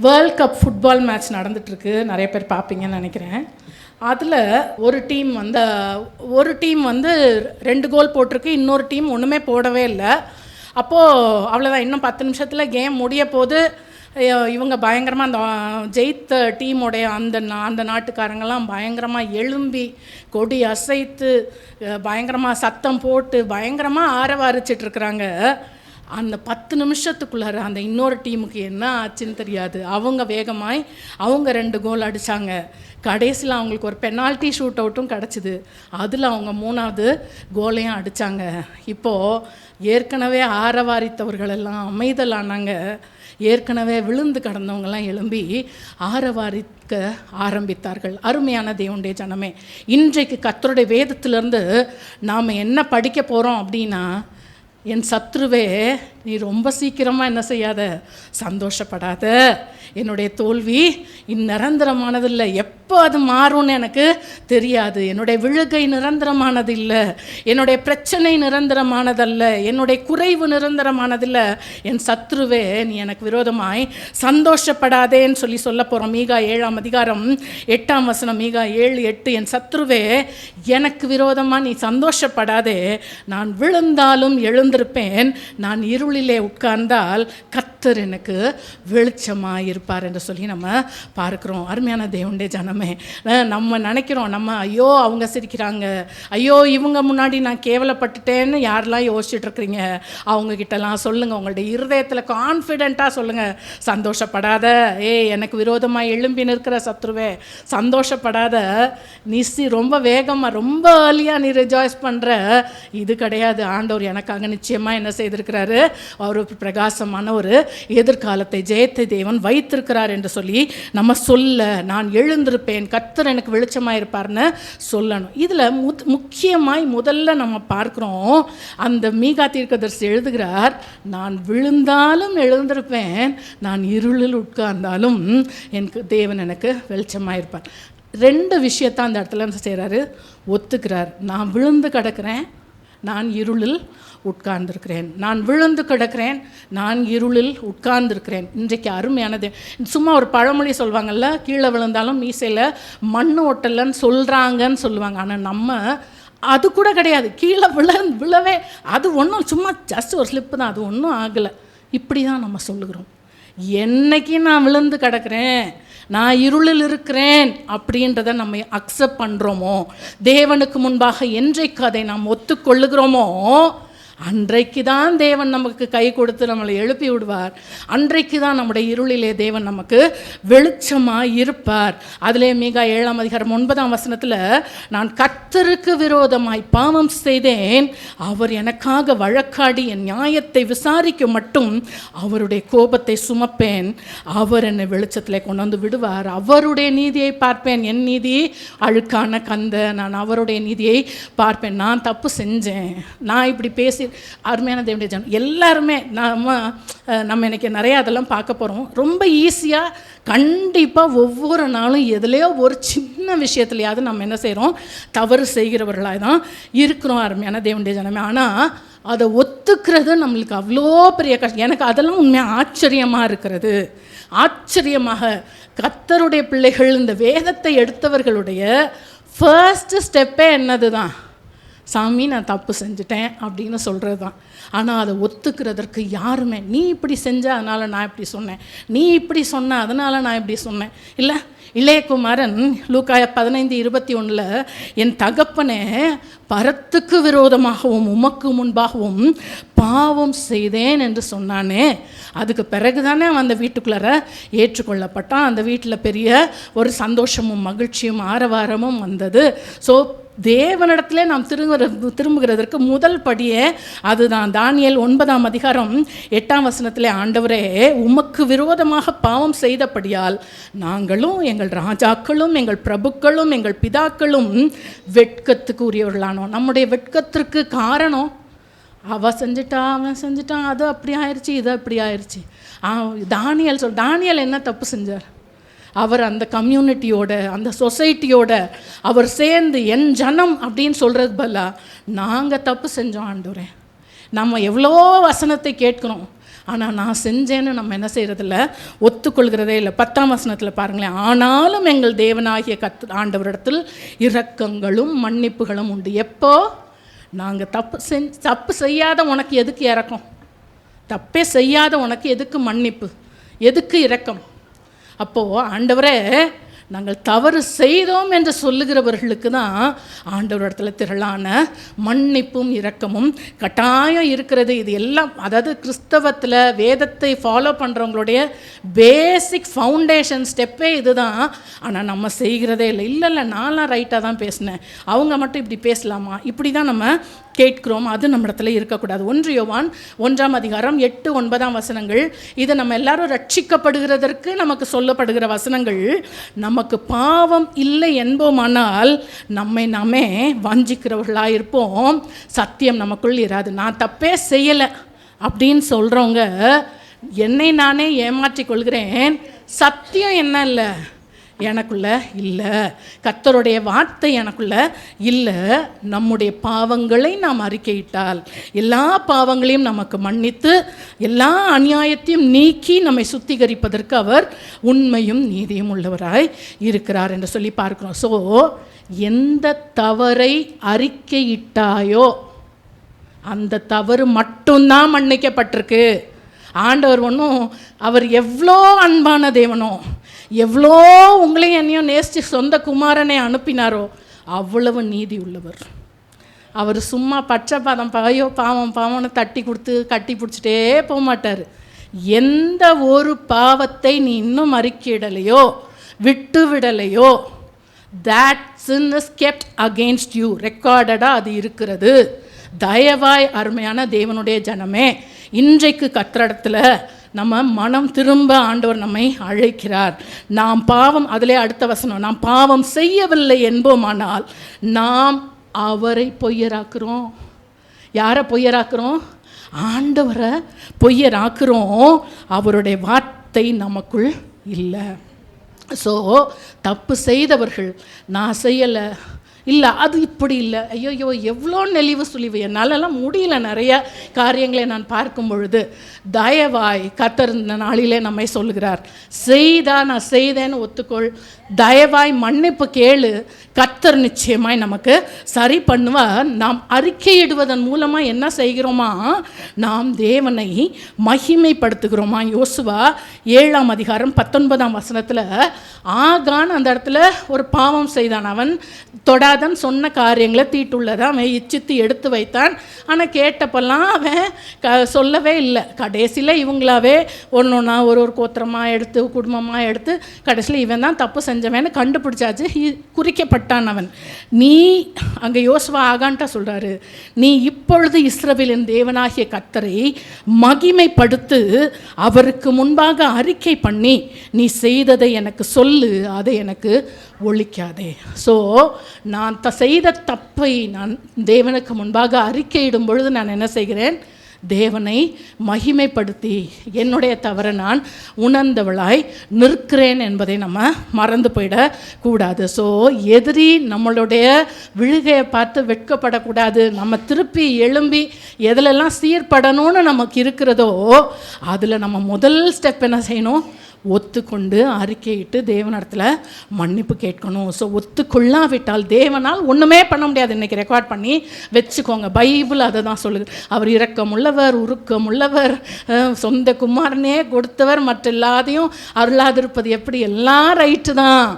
World cup football match நடந்துகிட்ருக்கு, நிறைய பேர் பார்ப்பீங்கன்னு நினைக்கிறேன். அதில் ஒரு டீம் வந்து 2 கோல் போட்டிருக்கு, இன்னொரு டீம் ஒன்றுமே போடவே இல்லை. அப்போது அவ்வளோதான், இன்னும் 10 நிமிஷத்தில் கேம் முடிய போது. இவங்க பயங்கரமாக அந்த ஜெயித்த டீமுடைய அந்த நாட்டுக்காரங்கெல்லாம் பயங்கரமாக எழும்பி கொடி அசைத்து பயங்கரமாக சத்தம் போட்டு பயங்கரமாக ஆரவாரிச்சிட்ருக்குறாங்க. அந்த 10 நிமிஷத்துக்குள்ளார அந்த இன்னொரு டீமுக்கு என்ன ஆச்சுன்னு தெரியாது. அவங்க வேகமாய் 2 கோல் அடித்தாங்க. கடைசியில் அவங்களுக்கு ஒரு பெனால்ட்டி ஷூட் அவுட்டும் கிடச்சிது. அதில் அவங்க 3வது கோலையும் அடித்தாங்க. இப்போது ஏற்கனவே ஆரவாரித்தவர்களெல்லாம் அமைதலானாங்க. ஏற்கனவே விழுந்து கடந்தவங்கெல்லாம் எழும்பி ஆரவாரிக்க ஆரம்பித்தார்கள். அருமையான தேவனுடைய ஜனமே, இன்றைக்கு கர்த்தருடைய வேதத்திலிருந்து நாம் என்ன படிக்க போகிறோம் அப்படின்னா, என் சத்ருவே, நீ ரொம்ப சீக்கிரமாக என்ன செய்யாத, சந்தோஷப்படாத. என்னுடைய தோல்வி நிரந்தரமானதில்லை, எப்போ அது மாறும்னு எனக்கு தெரியாது. என்னுடைய விழுகை நிரந்தரமானது இல்லை, என்னுடைய பிரச்சனை நிரந்தரமானதல்ல, என்னுடைய குறைவு நிரந்தரமானதில்லை. என் சத்ருவே, நீ எனக்கு விரோதமாய் சந்தோஷப்படாதேன்னு சொல்ல போகிறோம். மீகா 7ஆம் அதிகாரம் 8ஆம் வசனம். மீகா 7:8. என் சத்ருவே, எனக்கு விரோதமாக நீ சந்தோஷப்படாதே. நான் விழுந்தாலும் எழுந்திருப்பேன், நான் இருளிலே உட்கார்ந்தால் கர்த்தர் எனக்கு வெளிச்சமாக இருப்பார் என்று சொல்லி நம்ம பார்க்குறோம். அருமையான தேவனுடைய ஜனமே, நம்ம நினைக்கிறோம், நம்ம ஐயோ அவங்க சிரிக்கிறாங்க, ஐயோ இவங்க முன்னாடி நான் கேவலப்பட்டுட்டேன்னு யாரெல்லாம் யோசிச்சுட்டு இருக்கிறீங்க, அவங்கக்கிட்டலாம் சொல்லுங்கள், உங்களுடைய இருதயத்தில் கான்ஃபிடெண்ட்டாக சொல்லுங்கள், சந்தோஷப்படாத. எனக்கு விரோதமாக எழும்பி நிற்கிற சத்ருவே, சந்தோஷப்படாத. நீ ரொம்ப வேகமாக ரொம்ப ஏர்லியாக நீ ரிஜாய்ஸ் பண்ணுற, இது கிடையாது. ஆண்டவர் எனக்காக நிச்சயமாக என்ன செய்திருக்கிறாரு, அவர் பிரகாசமான ஒரு எதிர்காலத்தை, ஜெயத்தை தேவன் வைத்திருக்கிறார் என்று சொல்லி நம்ம சொல்ல, நான் எழுந்திருப்பேன், கர்த்தர் எனக்கு வெளிச்சமாக இருப்பார்னு சொல்லணும். இதில் முக்கியமாய் முதல்ல நம்ம பார்க்குறோம், அந்த மீகா தீர்க்கதரிசி எழுதுகிறார், நான் விழுந்தாலும் எழுந்திருப்பேன், நான் இருளில் உட்கார்ந்தாலும் எனக்கு தேவன் எனக்கு வெளிச்சமாக இருப்பார். 2 விஷயத்தான் அந்த இடத்துல செய்கிறாரு, ஒத்துக்கிறார். நான் விழுந்து கிடக்கிறேன், நான் இருளில் உட்கார்ந்துருக்கிறேன். நான் விழுந்து கிடக்கிறேன், நான் இருளில் உட்கார்ந்துருக்கிறேன். இன்றைக்கு அருமையானது. சும்மா ஒரு பழமொழி சொல்லுவாங்கள்ல, கீழே விழுந்தாலும் மீசையில் மண் ஒட்டலன்னு சொல்கிறாங்கன்னு சொல்லுவாங்க. ஆனால் நம்ம அது கூட கிடையாது, கீழே விழவே அது ஒன்றும் சும்மா ஜஸ்ட் ஒரு ஸ்லிப்பு தான், அது ஒன்றும் ஆகலை. இப்படி தான் நம்ம சொல்லுகிறோம். என்னைக்கு நான் விழுந்து கிடக்கிறேன், நான் இருளில் இருக்கிறேன் அப்படின்றத நம்ம அக்செப்ட் பண்ணுறோமோ, தேவனுக்கு முன்பாக என்றைக்கு அதை நாம் ஒத்துக்கொள்ளுகிறோமோ, அன்றைக்கு தான் தேவன் நமக்கு கை கொடுத்து நம்மளை எழுப்பி விடுவார். அன்றைக்கு தான் நம்முடைய இருளிலே தேவன் நமக்கு வெளிச்சமாக இருப்பார். அதிலே மீகா 7ஆம் அதிகாரம் 9ஆம் வசனத்தில், நான் கர்த்தருக்கு விரோதமாய் பாவம் செய்தேன், அவர் எனக்காக வழக்காடி என் நியாயத்தை விசாரிக்க மட்டும் அவருடைய கோபத்தை சுமப்பேன், அவர் என்னை வெளிச்சத்தில் கொண்டு வந்து விடுவார். அவருடைய நீதியை பார்ப்பேன், என் நீதி அழுக்கான கந்த, நான் அவருடைய நீதியை பார்ப்பேன். நான் தப்பு செஞ்சேன், நான் இப்படி பேசி. அருமையான தேவனுடைய ஜனம் எல்லாருமே நம்ம இன்னைக்கு நிறையா அதெல்லாம் பார்க்க போகிறோம். ரொம்ப ஈஸியாக கண்டிப்பாக ஒவ்வொரு நாளும் எதுலேயோ ஒரு சின்ன விஷயத்துலையாவது நம்ம என்ன செய்கிறோம், தவறு செய்கிறவர்களாக தான் இருக்கிறோம். அருமையான தேவனுடைய ஜனமே, ஆனால் அதை ஒத்துக்கிறது நம்மளுக்கு அவ்வளோ பெரிய கஷ்டம். எனக்கு அதெல்லாம் உண்மையாக ஆச்சரியமாக இருக்கிறது. ஆச்சரியமாக கர்த்தருடைய பிள்ளைகள், இந்த வேதத்தை எடுத்தவர்களுடைய ஃபர்ஸ்ட் ஸ்டெப்பே என்னது தான், சாமி நான் தப்பு செஞ்சுட்டேன் அப்படின்னு சொல்கிறது தான். ஆனால் அதை ஒத்துக்கிறதற்கு யாருமே, நீ இப்படி செஞ்ச அதனால் நான் இப்படி சொன்னேன், நீ இப்படி சொன்ன அதனால் நான் இப்படி சொன்னேன் இல்லை. இளையகுமாரன் லூக்கா 15:21 என் தகப்பனே, பரத்துக்கு விரோதமாகவும் உமக்கு முன்பாகவும் பாவம் செய்தேன் என்று சொன்னானே, அதுக்கு பிறகு தானே அவன் அந்த வீட்டுக்குள்ளார ஏற்றுக்கொள்ளப்பட்டான். அந்த வீட்டில் பெரிய ஒரு சந்தோஷமும் மகிழ்ச்சியும் ஆரவாரமும் வந்தது. ஸோ தேவனிடத்திலே நாம் திரும்புகிறதற்கு முதல் படியே அதுதான். தானியேல் 9ஆம் அதிகாரம் 8ஆம் வசனத்திலே, ஆண்டவரே, உமக்கு விரோதமாக பாவம் செய்தபடியால் நாங்களும் எங்கள் ராஜாக்களும் எங்கள் பிரபுக்களும் எங்கள் பிதாக்களும் வெட்கத்துக்கு உரியவர்களானோம். நம்முடைய வெட்கத்திற்கு காரணம், அவன் செஞ்சிட்டான், அது அப்படி ஆயிடுச்சு, இது அப்படி ஆயிடுச்சு. தானியேல் என்ன தப்பு செஞ்சார்? அவர் அந்த கம்யூனிட்டியோட, அந்த சொசைட்டியோட அவர் சேர்ந்து என் ஜனம் அப்படின்னு சொல்கிறது பதிலாக நாங்கள் தப்பு செஞ்சோம் ஆண்டவரே. நம்ம எவ்வளோ வசனத்தை கேட்குறோம், ஆனால் நான் செஞ்சேன்னு நம்ம என்ன செய்கிறதில்ல, ஒத்துக்கொள்கிறதே இல்லை. 10ஆம் வசனத்தில் பாருங்களேன், ஆனாலும் எங்கள் தேவனாகிய ஆண்டவரிடத்தில் இரக்கங்களும் மன்னிப்புகளும் உண்டு. எப்போ? நாங்கள் தப்பு செய்யாத உனக்கு எதுக்கு இரக்கம்? தப்பே செய்யாத உனக்கு எதுக்கு மன்னிப்பு, எதுக்கு இரக்கம்? அப்போது ஆண்டவரே, நாங்கள் தவறு செய்தோம் என்று சொல்லுகிறவர்களுக்கு தான் ஆண்டவரிடத்துல திரளான மன்னிப்பும் இரக்கமும் கட்டாயம் இருக்கிறது. இது எல்லாம் அதாவது கிறிஸ்தவத்தில் வேதத்தை ஃபாலோ பண்ணுறவங்களுடைய பேசிக் ஃபவுண்டேஷன் ஸ்டெப்பே இது தான். ஆனால் நம்ம செய்கிறதே இல்லை. இல்லை நான்லாம் ரைட்டாக தான் பேசினேன், அவங்க மட்டும் இப்படி பேசலாமா, இப்படி தான் நம்ம கேட்கிறோம். அது நம்ம இடத்துல இருக்கக்கூடாது. 1 யோவான் 1ஆம் அதிகாரம் 8, 9ஆம் வசனங்கள், இது நம்ம எல்லாரும் ரட்சிக்கப்படுகிறதற்கு நமக்கு சொல்லப்படுகிற வசனங்கள். நமக்கு பாவம் இல்லை என்போமானால் நம்மை நாமே வஞ்சிக்கிறவர்களாக இருப்போம், சத்தியம் நமக்குள் இராது. நான் தப்பே செய்யலை அப்படின்னு சொல்கிறவங்க என்னை நானே ஏமாற்றிக் கொள்கிறேன், சத்தியம் என்ன இல்லை எனக்குள்ள இல்லை, கர்த்தருடைய வார்த்தை எனக்குள்ள இல்லை. நம்முடைய பாவங்களை நாம் அறிக்கையிட்டால் எல்லா பாவங்களையும் நமக்கு மன்னித்து எல்லா அநியாயத்தையும் நீக்கி நம்மை சுத்திகரிப்பதற்கு அவர் உண்மையும் நீதியும் உள்ளவராய் இருக்கிறார் என்று சொல்லி பார்க்கிறோம். ஸோ எந்த தவறை அறிக்கையிட்டாயோ அந்த தவறு மட்டும்தான் மன்னிக்கப்பட்டிருக்கு. ஆண்டவர் ஒன்றும், அவர் எவ்வளோ அன்பான தேவனோ, எவ்வளோ உங்களையும் என்னையும் நேசித்து சொந்த குமாரனை அனுப்பினாரோ அவ்வளவு நீதி உள்ளவர். அவர் சும்மா பச்சைப்பாதம் பாயோ பாவம் பாவம்னு தட்டி கொடுத்து கட்டி பிடிச்சிட்டே போக மாட்டார். எந்த ஒரு பாவத்தை நீ இன்னும் அறிக்கையிடலையோ விட்டு விடலையோ, that sin is kept against you, ரெக்கார்டடாக அது இருக்கிறது. தயவாய் அருமையான தேவனுடைய ஜனமே, இன்றைக்கு கர்த்தரிடத்தில் நம்ம மனம் திரும்ப ஆண்டவர் நம்மை அழைக்கிறார். நாம் பாவம், அதிலே அடுத்த வசனம், நாம் பாவம் செய்யவில்லை என்போமானால் நாம் அவரை பொய்யராக்குறோம். யாரை பொய்யராக்குறோம்? ஆண்டவரை பொய்யராக்குறோம். அவருடைய வார்த்தை நமக்குள் இல்லை. ஸோ தப்பு செய்தவர்கள், நான் செய்யலை, இல்லை அது இப்படி இல்லை, ஐயோ எவ்வளோ நெளிவு சுழிவு, என்னாலெல்லாம் முடியல நிறைய காரியங்களை நான் பார்க்கும் பொழுது, தயவாய் கர்த்தர் இந்த நாளிலே நம்மை சொல்லுகிறார், செய்தா நான் செய்தேன்னு ஒத்துக்கொள், தயவாய் மன்னிப்பு கேளு, கர்த்தர் நிச்சயமாய் நமக்கு சரி பண்ணுவார். நாம் அறிக்கையிடுவதன் மூலமாக என்ன செய்கிறோமா, நாம் தேவனை மகிமைப்படுத்துகிறோமா. யோசுவா 7ஆம் அதிகாரம் 19ஆம் வசனத்தில் ஆகான் அந்த இடத்துல ஒரு பாவம் செய்தான். அவன் தொடாதன் சொன்ன காரியங்களை தீட்டுள்ளதை அவன் இச்சித்து எடுத்து வைத்தான். ஆனால் கேட்டப்பெல்லாம் அவன் சொல்லவே இல்லை. கடைசியில் இவங்களாவே ஒன்றா ஒரு கோத்திரமாக எடுத்து குடும்பமாக எடுத்து கடைசியில் இவன் தான் தப்பு செஞ்சவன்னு கண்டுபிடிச்சாச்சு, குறிக்கப்பட்டான் அவன். நீ அங்கே யோசுவா ஆகான்ட்ட சொல்கிறாரு, நீ இப்பொழுது இஸ்ரவேலின் தேவனாகிய கர்த்தரை மகிமைப்படுத்து, அவருக்கு முன்பாக அறிக்கை பண்ணி நீ செய்ததை எனக்கு சொல்லு, அதை எனக்கு ஒழிக்காதே. ஸோ நான் செய்த தப்பை நான் தேவனுக்கு முன்பாக அறிக்கையிடும் பொழுது நான் என்ன செய்கிறேன், தேவனை மகிமைப்படுத்தி என்னுடைய தவறை நான் உணர்ந்தவளாய் நிற்கிறேன் என்பதை நம்ம மறந்து போயிடக்கூடாது. ஸோ எதிரி நம்மளுடைய விழுகையை பார்த்து வெட்கப்படக்கூடாது. நம்ம திருப்பி எழும்பி எதிலெல்லாம் சீர்படணும்னு நமக்கு இருக்கிறதோ அதில் நம்ம முதல் ஸ்டெப் என்ன செய்யணும், ஒத்துக்கொண்டு அறிக்கையிட்டு தேவனிடத்தில் மன்னிப்பு கேட்கணும். ஸோ ஒத்துக்கொள்ளாவிட்டால் தேவனால் ஒன்றுமே பண்ண முடியாது. இன்றைக்கி ரெக்கார்ட் பண்ணி வச்சுக்கோங்க, பைபிள் அதை தான் சொல்லுது. அவர் இரக்கமுள்ளவர், உருக்கமுள்ளவர், சொந்த குமாரனே கொடுத்தவர், மற்ற எல்லாத்தையும் அருளாதிருப்பது எப்படி, எல்லாம் ரைட்டு தான்.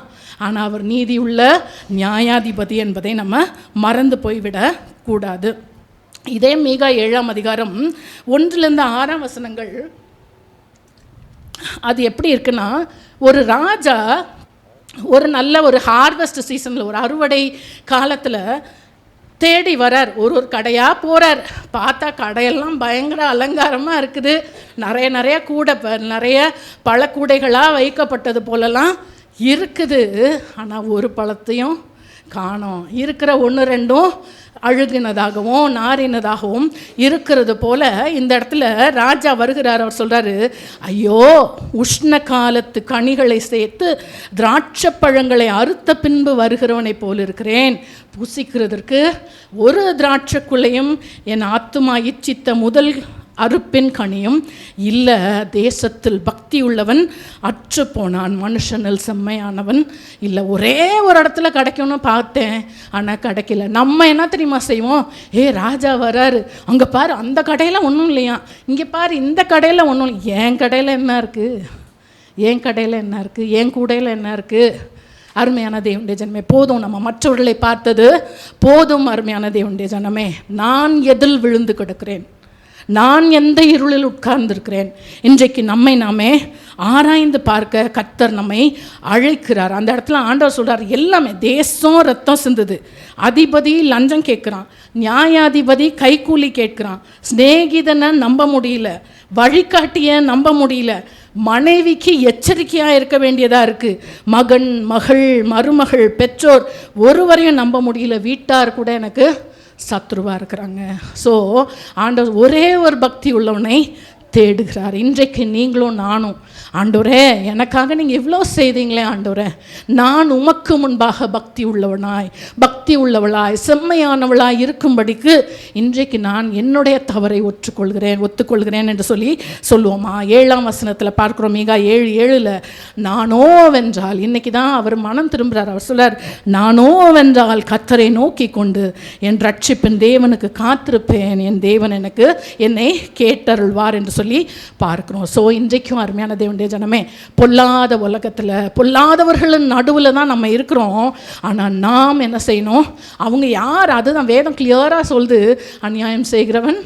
ஆனால் அவர் நீதியுள்ள நியாயாதிபதி என்பதை நம்ம மறந்து போய்விடக்கூடாது. இதே மீகா 7ஆம் அதிகாரம் 1-6 வசனங்கள் அது எப்படி இருக்குன்னா, ஒரு ராஜா ஒரு நல்ல ஒரு ஹார்வெஸ்ட் சீசனில், ஒரு அறுவடை காலத்தில் தேடி வரார். ஒரு கடையாக போகிறார். பார்த்தா கடையெல்லாம் பயங்கர அலங்காரமாக இருக்குது. நிறைய கூடை, நிறைய பழக்கூடைகளாக வைக்கப்பட்டது போலலாம் இருக்குது. ஆனால் ஒரு பழத்தையும் காணோம். இருக்கிற 1-2 அழுகினதாகவும் நாரினதாகவும் இருக்கிறது போல இந்த இடத்துல ராஜா வருகிறார். அவர் சொல்கிறாரு, ஐயோ உஷ்ண காலத்து கனிகளை சேர்த்து திராட்சை பழங்களை அறுத்த பின்பு வருகிறவனை போல் இருக்கிறேன். புசிக்கிறதற்கு ஒரு திராட்சைக்குள்ளையும் என் ஆத்துமா இச்சித்த முதல் அறுப்பின் கனியும் இல்லை. தேசத்தில் பக்தி உள்ளவன் அற்று போனான், மனுஷனில் செம்மையானவன் இல்லை. ஒரே ஒரு இடத்துல கிடைக்கும்னு பார்த்தேன், ஆனால் கிடைக்கல. நம்ம என்ன தெரியுமா செய்வோம்? ராஜா வராரு, அங்கே பாரு அந்த கடையில் ஒன்றும் இல்லையா, இங்கே பாரு இந்த கடையில் ஒன்றும் இல்லை. என் கடையில் என்ன இருக்குது, என் கடையில் என்ன இருக்குது, என் கூடையில் என்ன இருக்குது? அருமையான தேவனுடைய ஜனமே, போதும் நம்ம மற்றவர்களை பார்த்தது போதும். அருமையான தேவனுடைய ஜனமே, நான் எதில் விழுந்து கிடக்கிறேன், நான் எந்த இருளில் உட்கார்ந்திருக்கிறேன்? இன்றைக்கு நம்மை நாமே ஆராய்ந்து பார்க்க கர்த்தர் நம்மை அழைக்கிறார். அந்த இடத்துல ஆண்டவர் சொல்கிறார், எல்லாமே தேசம் ரத்தம் சிந்துது, அதிபதி லஞ்சம் கேட்குறான், நியாயாதிபதி கைக்கூலி கேட்குறான், சிநேகிதனை நம்ப முடியல, வழிகாட்டிய நம்ப முடியல, மனைவிக்கு எச்சரிக்கையாக இருக்க வேண்டியதாக இருக்குது, மகன் மகள் மருமகள் பெற்றோர் ஒருவரையும் நம்ப முடியல, வீட்டார் கூட எனக்கு சத்ருவாக இருக்கிறாங்க. ஸோ ஆண்டவர் ஒரே ஒரு பக்தி உள்ளவனை தேடுகிறார். இன்றைக்கு நீங்களும் நானும், ஆண்டவரே எனக்காக நீங்கள் இவ்வளோ செய்தீங்களே ஆண்டவரே, நான் உமக்கு முன்பாக பக்தி உள்ளவளாய் செம்மையானவளாய் இருக்கும்படிக்கு இன்றைக்கு நான் என்னுடைய தவறை ஒத்துக்கொள்கிறேன் என்று சொல்லுவோமா? 7ஆம் வசனத்தில் பார்க்குறோம், மீகா 7:7 நானோ வென்றால், இன்னைக்கு தான் அவர் மனம் திரும்புகிறார். அவர் சொல்றார், நானோ வென்றால் கர்த்தரை நோக்கி கொண்டு என் ரட்சிப்பின் தேவனுக்கு காத்திருப்பேன், என் தேவன் என்னை கேட்டருள்வார் என்று சொல்லி பார்க்கிறோம். ஸோ இன்றைக்கும் அருமையான தேவனுடைய ஜனமே, பொல்லாத உலகத்தில் பொல்லாதவர்களின் நடுவில் தான் நம்ம இருக்கிறோம். ஆனால் நாம் என்ன செய்யணும்? அவங்க யார்? அதுதான் வேதம் கிளியராக சொல்லுது, அநியாயம் செய்கிறவன்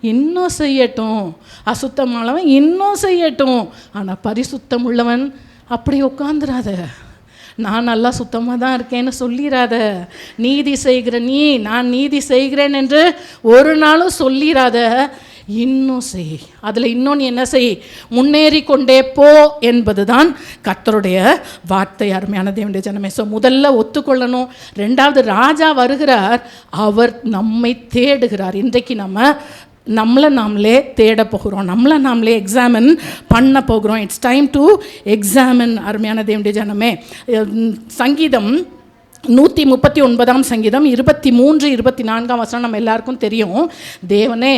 இன்னும் செய்யட்டும், அசுத்தமானவன் இன்னும் செய்யட்டும், ஆனால் பரிசுத்தம் உள்ளவன் அப்படி உட்காந்துராத, நான் நல்லா சுத்தமாக தான் இருக்கேன்னு சொல்லிடாத. நீதி செய்கிற நான் நீதி செய்கிறேன் என்று ஒரு நாளும் சொல்லிடாத, இன்னும் செய். அதில் இன்னொன்று என்ன செய்? முன்னேறி கொண்டே போ என்பது தான் கர்த்தருடைய வார்த்தை. அருமையான தேவனுடைய ஜனமே, ஸோ முதல்ல ஒத்துக்கொள்ளணும். ரெண்டாவது, ராஜா வருகிறார், அவர் நம்மை தேடுகிறார். இன்றைக்கு நம்மளை நாமளே தேட போகிறோம், நம்மளை நாமளே எக்ஸாமின் பண்ண போகிறோம். It's time to examine. அருமையான தேவனுடைய ஜனமே, சங்கீதம் 139ஆம் சங்கீதம் 23-24 வசனம் நம்ம எல்லாருக்கும் தெரியும். தேவனே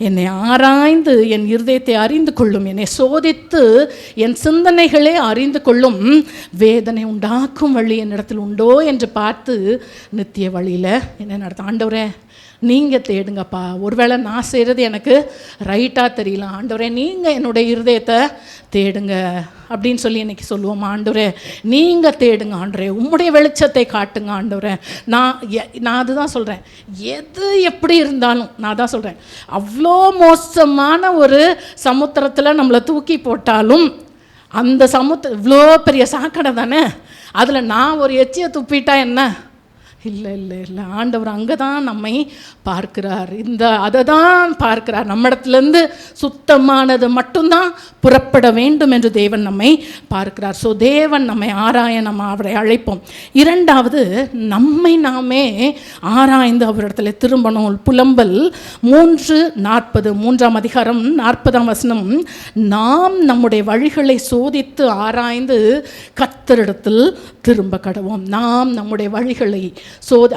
என்னை ஆராய்ந்து என் இருதயத்தை அறிந்து கொள்ளும், என்னை சோதித்து என் சிந்தனைகளே அறிந்து கொள்ளும், வேதனை உண்டாக்கும் வழி என்னிடத்தில் உண்டோ என்று பார்த்து நித்திய வழியில் என்ன நடத்த. ஆண்டவரே நீங்கள் தேடுங்கப்பா, ஒருவேளை நான் செய்கிறது எனக்கு ரைட்டாக தெரியல, ஆண்டவரே நீங்கள் என்னுடைய இருதயத்தை தேடுங்க அப்படின்னு சொல்லி இன்றைக்கி சொல்லுவோம். ஆண்டவரே நீங்கள் தேடுங்க, ஆண்டவரே உம்முடைய வெளிச்சத்தை காட்டுங்க. ஆண்டவரே நான் அதுதான் சொல்கிறேன், எது எப்படி இருந்தாலும் நான் தான் சொல்கிறேன், அவ்வளோ மோசமான ஒரு சமுத்திரத்தில் நம்மளை தூக்கி போட்டாலும் அந்த இவ்வளோ பெரிய சாக்கடை தானே, அதில் நான் ஒரு எச்சியை துப்பிட்டா என்ன? இல்லை இல்லை இல்லை, ஆண்டவர் அங்கே தான் நம்மை பார்க்கிறார், அதை தான் பார்க்கிறார். நம்மிடத்துலேருந்து சுத்தமானது மட்டும்தான் புறப்பட வேண்டும் என்று தேவன் நம்மை பார்க்கிறார். ஸோ தேவன் நம்மை ஆராய நம்ம அவரை அழைப்போம். இரண்டாவது, நம்மை நாமே ஆராய்ந்து அவரிடத்துல திரும்பணும். புலம்பல் 3:40 3ஆம் அதிகாரம் 40ஆம் வசனம், நாம் நம்முடைய வழிகளை சோதித்து ஆராய்ந்து கர்த்தரிடத்தில் திரும்ப கடவோம். நாம் நம்முடைய வழிகளை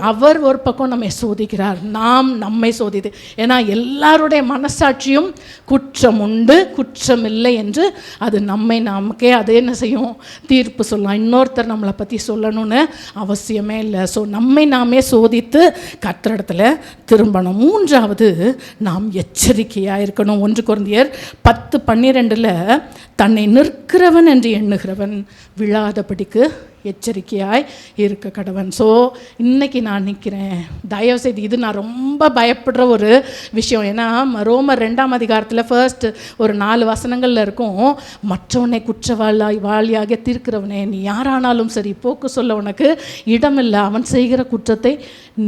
அவர் ஒரு பக்கம் நம்மை சோதிக்கிறார், நாம் நம்மை சோதித்து. ஏன்னா எல்லாருடைய மனசாட்சியும் குற்றம் உண்டு குற்றம் இல்லை என்று அது நமக்கே அது என்ன செய்யும்? தீர்ப்பு சொல்லலாம். இன்னொருத்தர் நம்மளை பற்றி சொல்லணும்னு அவசியமே இல்லை. ஸோ நம்மை நாமே சோதித்து கர்த்தரிடத்தில் திரும்பணும். மூன்றாவது, நாம் எச்சரிக்கையாக இருக்கணும். 1 கொரிந்தியர் 10:12 தன்னை நிற்கிறவன் என்று எண்ணுகிறவன் விழாதபடிக்கு எச்சரிக்கையாய் இருக்க கடவன். ஸோ இன்னைக்கு நான் நிற்கிறேன், தயவுசெய்து, இது நான் ரொம்ப பயப்படுற ஒரு விஷயம். ஏன்னா ரோமர் 2ஆம் அதிகாரத்தில் ஃபர்ஸ்ட் ஒரு 4 வசனங்களில் இருக்கும், மற்றவனை குற்றவாளியாக தீர்க்கிறவனே, நீ யாரானாலும் சரி போக்கு சொல்ல உனக்கு இடமில்லை, அவன் செய்கிற குற்றத்தை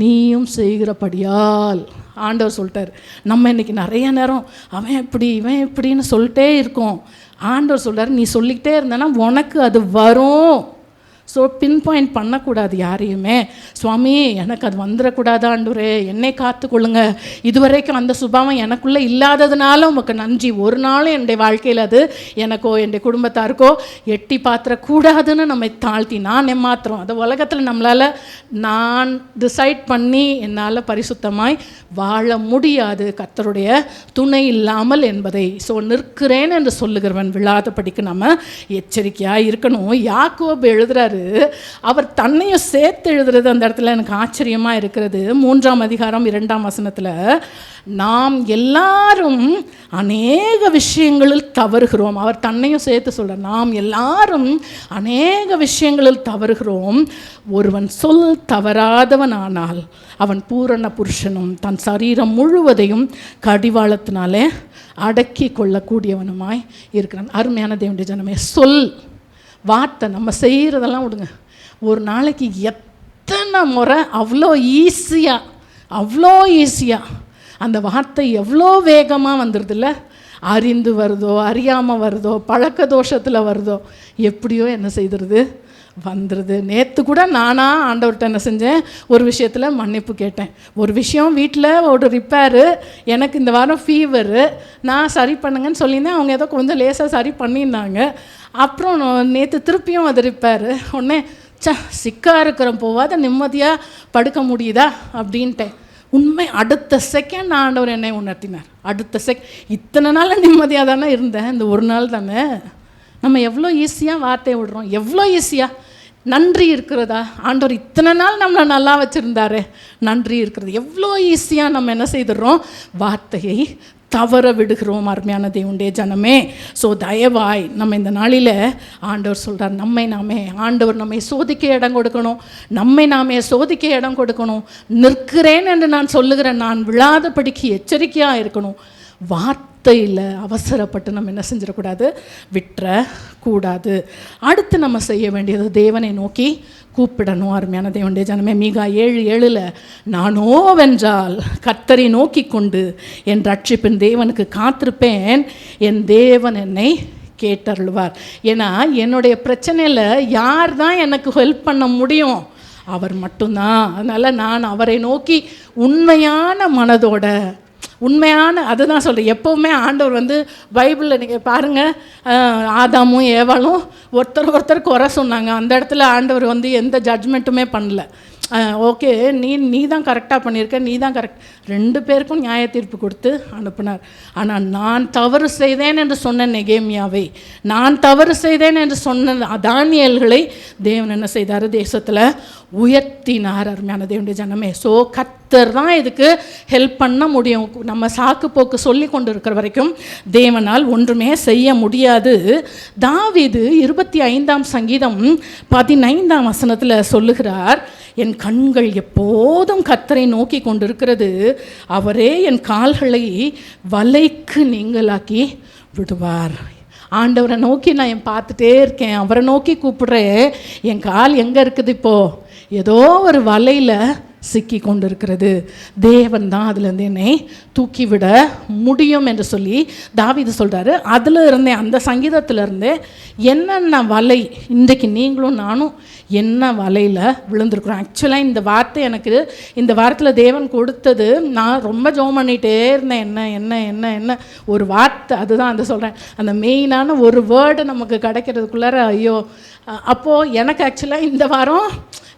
நீயும் செய்கிறபடியால். ஆண்டவர் சொல்லிட்டார். நம்ம இன்றைக்கி நிறைய நேரம் அவன் இப்படி இவன் இப்படின்னு சொல்லிட்டே இருக்கோம். ஆண்டவர் சொல்கிறார், நீ சொல்லிக்கிட்டே இருந்தேன்னா உனக்கு அது வரும். ஸோ பின் பாயிண்ட் பண்ணக்கூடாது யாரையுமே. சுவாமி எனக்கு அது வந்துடக்கூடாது ஆண்டவரே, என்னை காத்துக்கொள்ளுங்க, இதுவரைக்கும் அந்த சுபாவம் எனக்குள்ளே இல்லாததுனால உமக்கு நன்றி, ஒரு நாளும் என்னுடைய வாழ்க்கையில் அது எனக்கோ என்னுடைய குடும்பத்தாருக்கோ எட்டி பாத்திரக்கூடாதுன்னு நம்மை தாழ்த்தி நான் ஏமாத்திரம் அதை உலகத்தில் நம்மளால் நான் டிசைட் பண்ணி என்னால் பரிசுத்தமாய் வாழ முடியாது கர்த்தருடைய துணை இல்லாமல் என்பதை. ஸோ நிற்கிறேன் என்று சொல்லுகிறவன் விழாதபடிக்கு நம்ம எச்சரிக்கையாக இருக்கணும். யாக்கோபு எழுதுறாரு, அவர் தன்னையும் சேர்த்து எழுதுறது அந்த இடத்துல எனக்கு ஆச்சரியமாக இருக்கிறது. 3ஆம் அதிகாரம் 2ஆம் வசனத்தில், நாம் எல்லாரும் அநேக விஷயங்களில் தவறுகிறோம். அவர் தன்னையும் சேர்த்து சொல்கிறார், நாம் எல்லாரும் அநேக விஷயங்களில் தவறுகிறோம். ஒருவன் சொல் தவறாதவன் ஆனால் அவன் பூரண புருஷனும் தன் சரீரம் முழுவதையும் கடிவாளத்தினாலே அடக்கி கொள்ளக்கூடியவனுமாய் இருக்கிறான். அருமையான தேவனுடைய ஜனமே, சொல் வார்த்தை நம்ம செய்கிறதெல்லாம் விடுங்க, ஒரு நாளைக்கு எத்தனை முறை அவ்வளோ ஈஸியாக அந்த வார்த்தை எவ்வளோ வேகமாக வந்துடுதில்ல. அறிந்து வருதோ அறியாமல் வருதோ பழக்க தோஷத்தில் வருதோ எப்படியோ என்ன செய்துருது வந்துடுது. நேற்று கூட நானாக ஆண்டவர்கிட்ட என்ன செஞ்சேன், ஒரு விஷயத்தில் மன்னிப்பு கேட்டேன். ஒரு விஷயம் வீட்டில் ஒரு ரிப்பேரு, எனக்கு இந்த வாரம் ஃபீவரு, நான் சரி பண்ணுங்கன்னு சொல்லியிருந்தேன். அவங்க ஏதோ கொஞ்சம் லேசாக சரி பண்ணியிருந்தாங்க. அப்புறம் நேற்று திருப்பியும் அது ரிப்பேரு. உடனே சிக்காக இருக்கிற போவாத நிம்மதியாக படுக்க முடியுதா அப்படின்ட்டேன். உண்மை அடுத்த செகண்ட் ஆண்டவர் என்னை உணர்த்தினார். அடுத்த இத்தனை நாள் நிம்மதியாக தானே இருந்தேன், இந்த ஒரு நாள் தானே. நம்ம எவ்வளோ ஈஸியாக வார்த்தையை விடுறோம், எவ்வளோ ஈஸியாக. நன்றி இருக்கிறதா, ஆண்டவர் இத்தனை நாள் நம்மளை நல்லா வச்சுருந்தாரு, நன்றி இருக்கிறது. எவ்வளோ ஈஸியாக நம்ம என்ன செய்துடுறோம், வார்த்தையை தவற விடுகிறோம். அருமையான தேவனுடைய ஜனமே, ஸோ தயவாய் நம்ம இந்த நாளில் ஆண்டவர் சொல்கிறார், ஆண்டவர் நம்மை சோதிக்க இடம் கொடுக்கணும், நம்மை சோதிக்க இடம் கொடுக்கணும். நிற்கிறேன் என்று நான் சொல்லுகிறேன், நான் விழாதபடிக்கு எச்சரிக்கையாக இருக்கணும். வார்த்தையில் அவசரப்பட்டு நம்ம என்ன செஞ்சிடக்கூடாது, விட்டுறக்கூடாது. அடுத்து நம்ம செய்ய வேண்டியது தேவனை நோக்கி கூப்பிடணும். அருமையான தேவனுடைய ஜனமே, மீகா 7:7 நானோ வென்றால் கர்த்தரை நோக்கி கொண்டு என் ரட்சிப்பின் தேவனுக்கு காத்திருப்பேன், என் தேவன் என்னை கேட்டருள்வார். ஏன்னா என்னுடைய பிரச்சனையில் யார் தான் எனக்கு ஹெல்ப் பண்ண முடியும், அவர் மட்டும்தான். அதனால் நான் அவரை நோக்கி உண்மையான மனதோட அதுதான் சொல்கிறேன். எப்போவுமே ஆண்டவர் பைபிளில் நீங்கள் பாருங்கள், ஆதாமும் ஏவாளும் ஒருத்தர் குறை சொன்னாங்க. அந்த இடத்துல ஆண்டவர் எந்த ஜட்ஜ்மெண்ட்டுமே பண்ணல. ஓகே, நீ தான் கரெக்டாக பண்ணியிருக்க, நீ தான் கரெக்ட், 2 பேருக்கும் நியாய தீர்ப்பு கொடுத்து அனுப்பினார். ஆனால் நான் தவறு செய்தேன் என்று சொன்ன நெகேமியாவை, நான் தவறு செய்தேன் என்று சொன்ன தானியேல்களை தேவன் என்ன செய்தார், தேசத்தில் உயர்த்தினார். அருமையான தேவனுடைய ஜனமே, ஸோ கர்த்தர் தான் இதுக்கு ஹெல்ப் பண்ண முடியும். நம்ம சாக்கு போக்கு சொல்லி கொண்டு இருக்கிற வரைக்கும் தேவனால் ஒன்றுமே செய்ய முடியாது. தாவீது 25ஆம் சங்கீதம் 15ஆம் வசனத்தில் சொல்லுகிறார், என் கண்கள் எப்போதும் கர்த்தரை நோக்கி கொண்டிருக்கிறது, அவரே என் கால்களை வலைக்கு நீங்களாக்கி விடுவார். ஆண்டவரை நோக்கி நான் பார்த்துட்டே இருக்கேன், அவரை நோக்கி கூப்பிடுறேன், என் கால் எங்கே இருக்குது, இப்போது ஏதோ ஒரு வலையில் சிக்கி கொண்டிருக்கிறது, தேவன் தான் அதுலேருந்து என்னை தூக்கிவிட முடியும் என்று சொல்லி தாவீது சொல்கிறாரு. அதில் இருந்தே, அந்த சங்கீதத்திலேருந்தே என்னென்ன வலை இன்றைக்கு நீங்களும் நானும் என்ன வலையில் விழுந்திருக்கிறோம். ஆக்சுவலாக இந்த வார்த்தை எனக்கு இந்த வாரத்தில் தேவன் கொடுத்தது, நான் ரொம்ப ஜெபம் பண்ணிகிட்டே இருந்தேன். என்ன ஒரு வார்த்தை, அதுதான் அந்த சொல்கிறேன், அந்த மெயினான ஒரு வேர்டு நமக்கு கிடைக்கிறதுக்குள்ளார ஐயோ. அப்போது எனக்கு ஆக்சுவலாக இந்த வாரம்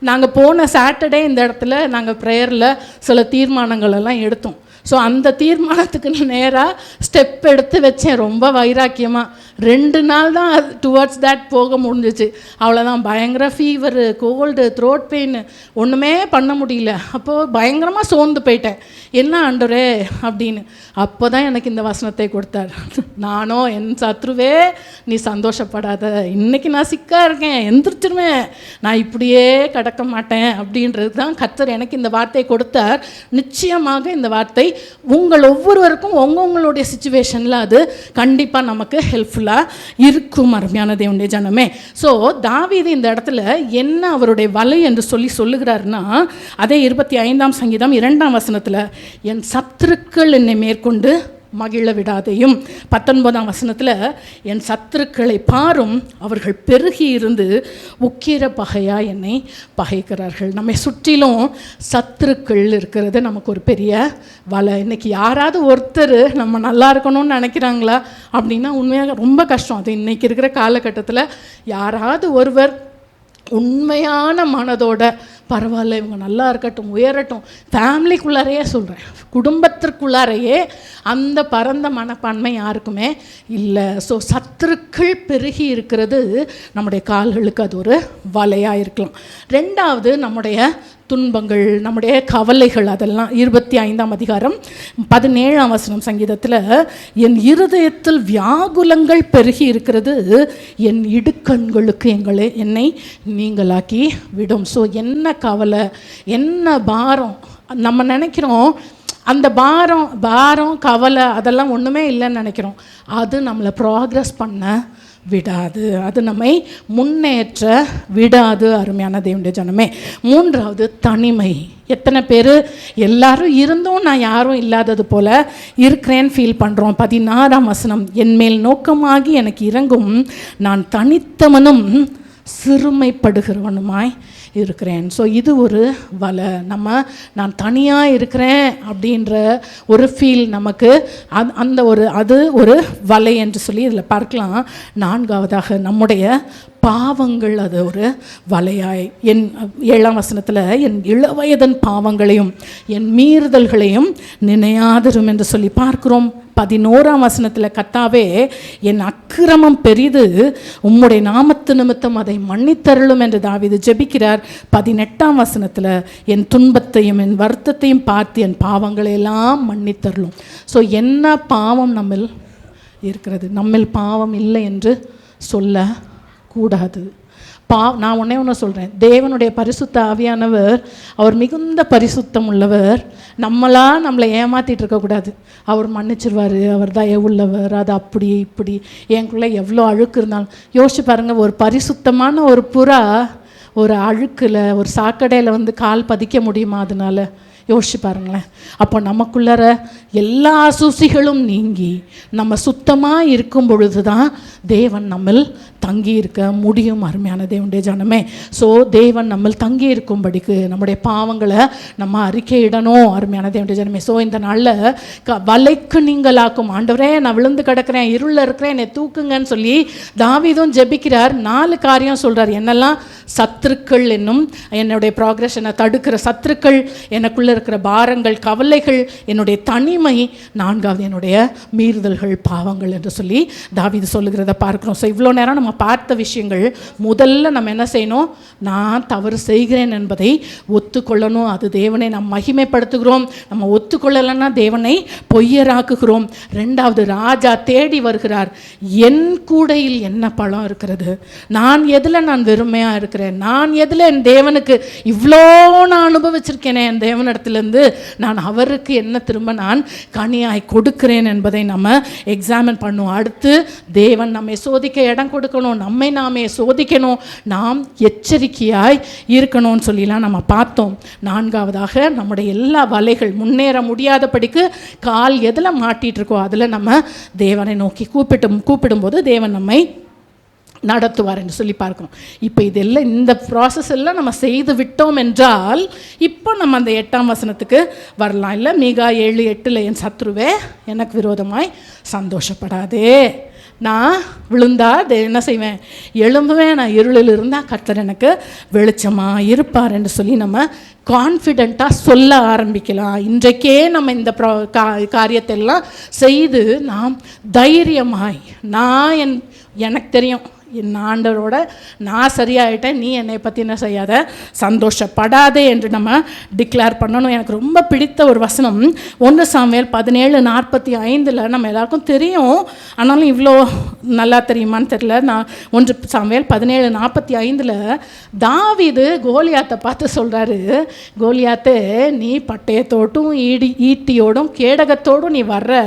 நாங்கள் போன சாட்டர்டே இந்த இடத்துல நாங்கள் ப்ரேயரில் சில தீர்மானங்கள் எல்லாம் எடுத்தோம். ஸோ அந்த தீர்மானத்துக்கு நேராக ஸ்டெப் எடுத்து வச்சேன், ரொம்ப வைராக்கியமாக. 2 நாள் தான் அது டுவர்ட்ஸ் தேட் போக முடிஞ்சிச்சு. அவ்வளோதான், பயங்கர ஃபீவரு, கோல்டு, த்ரோட் பெயின், ஒன்றுமே பண்ண முடியல. அப்போது பயங்கரமாக சோர்ந்து போயிட்டேன். என்ன ஆண்டவரே அப்படின்னு. அப்போ தான் எனக்கு இந்த வசனத்தை கொடுத்தார், நானோ என் சத்ருவே நீ சந்தோஷப்படாத, இன்றைக்கி நான் சிக்காக இருக்கேன், எந்திரிச்சிருவேன், நான் இப்படியே கிடக்க மாட்டேன் அப்படின்றது தான் கர்த்தர் எனக்கு இந்த வார்த்தையை கொடுத்தார். நிச்சயமாக இந்த வார்த்தை உங்கள் ஒவ்வொருவருக்கும் உங்களுடைய சிச்சுவேஷனில் அது கண்டிப்பாக நமக்கு ஹெல்ப்ஃபுல்லாக இருக்கும். அருமையான தேவனுடைய ஜனமே, ஸோ தாவீது இந்த இடத்துல என்ன அவருடைய வலை என்று சொல்லுகிறாருன்னா, அதே 25ஆம் சங்கீதம் 2ஆம் வசனத்தில், என் சத்துருக்கள் என்னை மேற்கொண்டு மகிழ விடாதையும். 19ஆம் வசனத்தில் என் சத்துருக்களை பாரும், அவர்கள் பெருகி இருந்து உக்கிர பகையா என்னை பகைக்கிறார்கள். நம்மை சுற்றிலும் சத்துருக்கள் இருக்கிறது நமக்கு ஒரு பெரிய வலை. இன்றைக்கி யாராவது ஒருத்தர் நம்ம நல்லா இருக்கணும்னு நினைக்கிறாங்களா அப்படின்னா உண்மையாக ரொம்ப கஷ்டம். அது இன்றைக்கி இருக்கிற காலகட்டத்தில் யாராவது ஒருவர் உண்மையான மனதோட பரவாயில்ல இவங்க நல்லா இருக்கட்டும், உயரட்டும், ஃபேமிலிக்குள்ளாரையே சொல்கிறேன், குடும்பத்திற்குள்ளாரையே அந்த பரந்த மனப்பான்மை யாருக்குமே இல்லை. ஸோ சத்துருக்கள் பெருகி இருக்கிறது நம்முடைய கால்களுக்கு அது ஒரு வலையாக இருக்கலாம். ரெண்டாவது நம்முடைய துன்பங்கள், நம்முடைய கவலைகள், அதெல்லாம் 25ஆம் அதிகாரம் 17ஆம் வசனம் சங்கீதத்தில், என் இருதயத்தில் வியாகுலங்கள் பெருகி இருக்கிறது, என் இடுக்கண்களுக்கு என்னை நீங்களாக்கி விடும். ஸோ என்ன கவலை, என்ன பாரம் நம்ம நினைக்கிறோம், அந்த பாரம் கவலை அதெல்லாம் ஒன்றுமே இல்லைன்னு நினைக்கிறோம். அது நம்மளை ப்ராக்ரஸ் பண்ண விடாது, அது நம்மை முன்னேற்ற விடாது. அருமையான தேவனுடைய ஜனமே. மூன்றாவது தனிமை. எத்தனை பேர் எல்லாரும் இருந்தும் நான் யாரும் இல்லாதது போல் இருக்கிறேன்னு ஃபீல் பண்ணுறோம். 16ஆம் வசனம், என்மேல் நோக்கமாகி எனக்கு இறங்கும், நான் தனித்தவனும் சிறுமைப்படுகிறவனுமாய் இருக்கிறேன். ஸோ இது ஒரு வலை. நான் தனியாக இருக்கிறேன் அப்படின்ற ஒரு ஃபீல் நமக்கு அது ஒரு வலை என்று சொல்லி இதில் பார்க்கலாம். நான்காவதாக நம்முடைய பாவங்கள், அது ஒரு வலையாய். 7ஆம் வசனத்தில், என் இளவயதன் பாவங்களையும் என் மீறுதல்களையும் நினையாதிரும் என்று சொல்லி பார்க்கிறோம். 11ஆம் வசனத்தில், கர்த்தாவே என் அக்கிரமம் பெரிது, உம்முடைய நாமத்து நிமித்தம் அதை மன்னித்தருளும் என்று தாவீது ஜெபிக்கிறார். 18ஆம் வசனத்தில், என் துன்பத்தையும் என் வருத்தத்தையும் பார்த்து என் பாவங்களையெல்லாம் மன்னித்தருளும். ஸோ என்ன பாவம் நம்மில் இருக்கிறது? நம்மில் பாவம் இல்லை என்று சொல்ல கூடாது. நான் ஒன்று சொல்கிறேன், தேவனுடைய பரிசுத்த ஆவியானவர் அவர் மிகுந்த பரிசுத்தம் உள்ளவர். நம்மளை ஏமாற்றிட்டு இருக்கக்கூடாது. அவர் மன்னிச்சிருவார், அவர் தயவுள்ளவர், அது அப்படி இப்படி. என்குள்ளே எவ்வளோ அழுக்கு இருந்தாலும் யோசிச்சு பாருங்கள், ஒரு பரிசுத்தமான ஒரு புறா ஒரு அழுக்கில் ஒரு சாக்கடையில் கால் பதிக்க முடியுமா? அதனால் யோசிச்சு பாருங்களேன். அப்போ நமக்குள்ளார எல்லா அசூசிகளும் நீங்கி நம்ம சுத்தமாக இருக்கும் பொழுது தான் தேவன் நம்மில் தங்கி இருக்க முடியும். அருமையான தேவனுடைய ஜனமே. ஸோ தேவன் நம்மில் தங்கி இருக்கும்படிக்கு நம்முடைய பாவங்களை நம்ம அறிக்கையிடணும். அருமையான தேவனுடைய ஜனமே. ஸோ இந்த நாளில் வலைக்கு நீங்களாக்கும், ஆண்டவரே நான் விழுந்து கிடக்கிறேன், இருளில் இருக்கிறேன், என்னை தூக்குங்கன்னு சொல்லி தாவீதும் ஜெபிக்கிறார். 4 காரியம் சொல்கிறார். என்னெல்லாம்? சத்துருக்கள் என்னும் என்னுடைய ப்ராக்ரஷனை தடுக்கிற சத்துருக்கள், எனக்குள்ளே இருக்கிற பாரங்கள், கவலைகள், என்னுடைய தனிமை, 4வது என்னுடைய மீறுதல்கள், பாவங்கள் என்று சொல்லி தாவீது சொல்லுகிறத பார்க்குறோம். ஸோ இவ்வளோ நேரம் நம்ம பார்த்த விஷயங்கள், முதல்ல நம்ம என்ன செய்யணும்? நான் தவறு செய்கிறேன் என்பதை ஒத்துக்கொள்ளணும். அது தேவனை நாம் மகிமைப்படுத்துகிறோம். நம்ம ஒத்துக்கொள்ளலைன்னா தேவனை பொய்யராக்குகிறோம். 2வது, ராஜா தேடி வருகிறார். என் கூடையில் என்ன பழம் இருக்கிறது? நான் எதில் வெறுமையாக இருக்கிறேன்? நான் எதில் என் தேவனுக்கு இவ்வளோ நான் அனுபவிச்சிருக்கேனே, என் தேவனிடத்திலிருந்து நான் அவருக்கு என்ன திரும்ப நான் கனியாய் கொடுக்கிறேன் என்பதை நம்ம எக்ஸாமின் பண்ணுவோம். அடுத்து தேவன் நம்மை சோதிக்க இடம் கொடுக்கணும், நம்மை நாமே சோதிக்கணும், நாம் எச்சரிக்கையாய் இருக்கணும்னு சொல்லிலாம் நம்ம பார்த்தோம். 4வதாக நம்முடைய எல்லா வலைகள் முன்னேற முடியாதபடிக்கு கால் எதில் மாட்டிகிட்டு இருக்கோ அதில் நம்ம தேவனை நோக்கி கூப்பிடும்போது தேவன் நம்மை நடத்துவார் என்று சொல்லி பார்க்கணும். இப்போ இதெல்லாம் இந்த ப்ராசஸ் எல்லாம் நம்ம செய்து விட்டோம் என்றால் இப்போ நம்ம அந்த 8ஆம் வசனத்துக்கு வரலாம். இல்லை, மீகா 7:8, என் சத்ருவே எனக்கு விரோதமாய் சந்தோஷப்படாதே, நான் விழுந்தா என்ன செய்வேன்? எழும்புவேன். நான் இருளில் இருந்தால் கர்த்தர் எனக்கு வெளிச்சமாக இருப்பார் என்று சொல்லி நம்ம கான்ஃபிடெண்ட்டாக சொல்ல ஆரம்பிக்கலாம். இன்றைக்கே நம்ம இந்த காரியத்தெல்லாம் செய்து நாம் தைரியமாய், எனக்கு தெரியும் என் ஆண்டவரோட நான் சரியாயிட்டேன், நீ என்னை பற்றி என்ன செய்யாத, சந்தோஷப்படாதே என்று நம்ம டிக்ளேர் பண்ணணும். எனக்கு ரொம்ப பிடித்த ஒரு வசனம் 1 சாமுவேல் 17:45 நம்ம எல்லாருக்கும் தெரியும், ஆனாலும் இவ்வளோ நல்லா தெரியுமான்னு தெரியல. நான் 1 சாமுவேல் 17:45 தாவீது கோலியாத்தை பார்த்து சொல்கிறாரு, கோலியாத்தே நீ பட்டயத்தோடும் ஈட்டியோடும் கேடகத்தோடும் நீ வர்ற,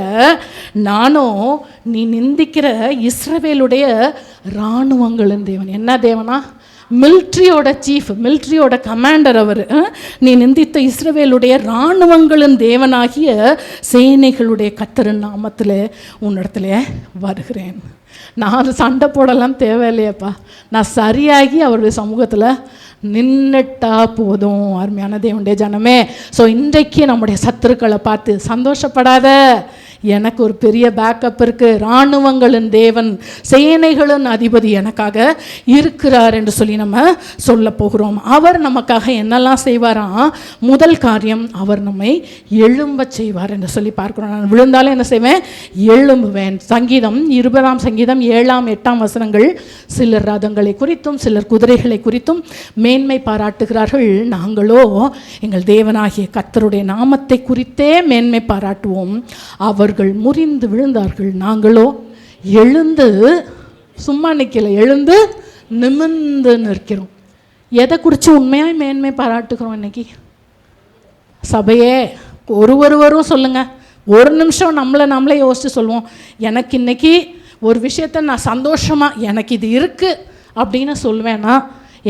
நானும் நீ நிந்திக்கிற இஸ்ரவேலுடைய இராணுவங்களின் தேவன். என்ன தேவனா? மிலிட்ரியோட சீஃப், மிலிட்ரியோட கமாண்டர் அவர். நீ நிந்தித்த இஸ்ரவேலுடைய இராணுவங்களின் தேவனாகிய சேனைகளுடைய கர்த்தரின் நாமத்தில் உன்னிடத்துல வருகிறேன். நான் சண்டை போடலாம் தேவையில்லையப்பா, நான் சரியாகி அவருடைய சமூகத்தில் நின்றுட்டா போதும். அருமையான தேவனுடைய ஜனமே, ஸோ இன்றைக்கு நம்முடைய சத்துருக்களை பார்த்து சந்தோஷப்படாத. எனக்கு ஒரு பெரிய பேக்கப் இருக்குது. இராணுவங்களின் தேவன், சேனைகளின் அதிபதி எனக்காக இருக்கிறார் என்று சொல்லி நம்ம சொல்ல போகிறோம். அவர் நமக்காக என்னெல்லாம் செய்வாராம்? முதல் காரியம், அவர் நம்மை எழும்ப செய்வார் என்று சொல்லி பார்க்கிறோம். நான் விழுந்தாலும் என்ன செய்வேன்? எழும்புவேன். சங்கீதம் 20 சங்கீதம் 7, 8 வசனங்கள் சிலர் ரதங்களை குறித்தும் சிலர் குதிரைகளை குறித்தும் மேன்மை பாராட்டுகிறார்கள். நாங்களோ எங்கள் தேவனாகிய கர்த்தருடைய நாமத்தை குறித்தே மேன்மை பாராட்டுவோம். அவர்கள் முறிந்து விழுந்தார்கள், நாங்களோ எழுந்து சும்மா நிற்கல, எழுந்து நிமிர்ந்து நிற்கிறோம். எதை குறித்து உண்மையாக மேன்மை பாராட்டுகிறோம் இன்னைக்கு? சபையே ஒருவரும் சொல்லுங்கள். ஒரு நிமிஷம் நம்மளே யோசித்து சொல்லுவோம். எனக்கு இன்னைக்கு ஒரு விஷயத்தை நான் சந்தோஷமாக எனக்கு இது இருக்குது அப்படின்னு சொல்வேன்னா,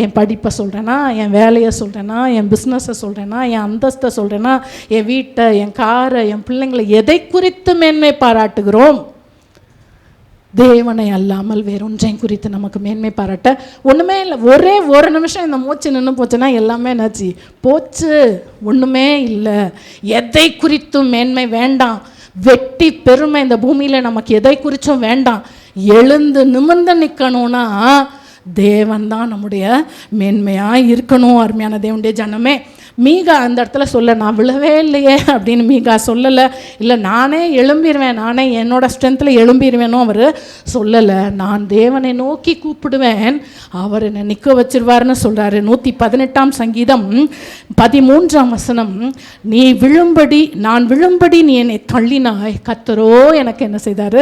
என் படிப்பை சொல்கிறேன்னா, என் வேலையை சொல்கிறேன்னா, என் பிஸ்னஸை சொல்கிறேன்னா, என் அந்தஸ்தை சொல்கிறேன்னா, என் வீட்டை, என் காரை, என் பிள்ளைங்களை, எதை குறித்து மேன்மை பாராட்டுகிறோம்? தேவனை அல்லாமல் வேறொன்றையும் குறித்து நமக்கு மேன்மை பாராட்ட ஒன்றுமே இல்லை. ஒரே ஒரு நிமிஷம் இந்த மூச்சு நின்று போச்சுன்னா எல்லாமே என்னாச்சு? போச்சு, ஒன்றுமே இல்லை. எதை குறித்தும் மேன்மை வேண்டாம். வெட்டி பெருமை இந்த பூமியில் நமக்கு எதை குறித்தும் வேண்டாம். எழுந்து நிமிர்ந்து நிற்கணும்னா தேவன் தான் நம்முடைய மேன்மையாக இருக்கணும். அருமையான தேவனுடைய ஜனமே, மீகா அந்த இடத்துல சொல்ல, நான் விழவே இல்லையே அப்படின்னு மீகா சொல்லலை. இல்லை நானே எழும்பிடுவேன், நானே என்னோட ஸ்ட்ரென்த்தில் எழும்பிடுவேனும் அவர் சொல்லலை. நான் தேவனை நோக்கி கூப்பிடுவேன், அவர் என்னை நிற்க வச்சிருவார்னு சொல்கிறாரு. 118 சங்கீதம் 13 வசனம், நீ விழும்படி, நான் விழும்படி நீ என்னை தள்ளினாய், கர்த்தரோ எனக்கு என்ன செய்தார்?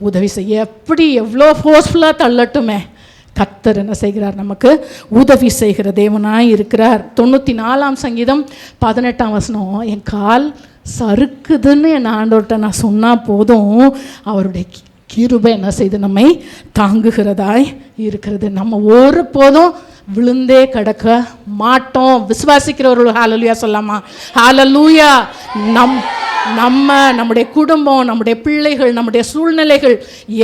உதவி செய்ய. எப்படி எவ்வளோ ஃபோர்ஸ்ஃபுல்லாக தள்ளட்டுமே, கர்த்தர் என்ன செய்கிறார்? நமக்கு உதவி செய்கிற தேவனாய் இருக்கிறார். 94 சங்கீதம் 18 வசனம், என் கால் சறுக்குதுன்னு என் ஆண்டவர்கிட்ட நான் சொன்னால் போதும், அவருடைய கிருபை என்ன செய்து நம்மை தாங்குகிறதாய் இருக்கிறது. நம்ம ஒரு போதும் விழுந்தே கிடக்க மாட்டோம். விசுவாசிக்கிறவர்கள் ஹalleluya சொல்லாமா? ஹalleluya. நம்முடைய குடும்பம், நம்முடைய பிள்ளைகள், நம்முடைய சூழ்நிலைகள்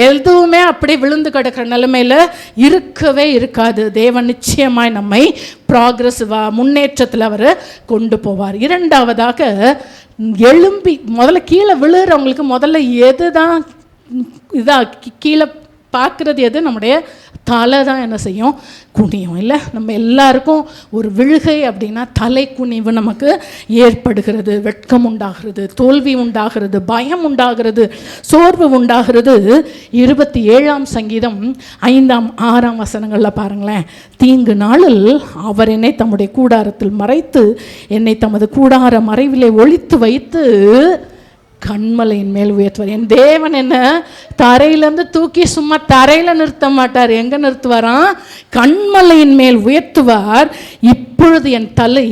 எதுவுமே அப்படியே விழுந்து கிடக்கிற நிலைமையில் இருக்கவே இருக்காது. தேவன் நிச்சயமாய் நம்மை ப்ராக்ரெசிவாக முன்னேற்றத்தில் அவர் கொண்டு போவார். இரண்டாவதாக, எழும்பி முதல்ல கீழே விழுறவங்களுக்கு முதல்ல எது தான் கீழே பார்க்குறது எது? நம்முடைய தலை தான் என்ன செய்யும்? குனியும். இல்லை, நம்ம எல்லாருக்கும் ஒரு விழுகை அப்படின்னா தலை குனிவு நமக்கு ஏற்படுகிறது. வெட்கம் உண்டாகிறது, தோல்வி உண்டாகிறது, பயம் உண்டாகிறது, சோர்வு உண்டாகிறது. 27 சங்கீதம் 5, 6 வசனங்களில் பாருங்களேன். தீங்கு நாளில் அவர் என்னை தம்முடைய கூடாரத்தில் மறைத்து, என்னை தமது கூடார மறைவிலே ஒளித்து வைத்து கண்மலையின் மேல் உயர்த்துவார். என் தேவன் என்ன தரையிலேருந்து தூக்கி சும்மா தரையில் நிறுத்த மாட்டார். எங்கே நிறுத்துவாராம்? கண்மலையின் மேல் உயர்த்துவார். இப்பொழுது என் தலை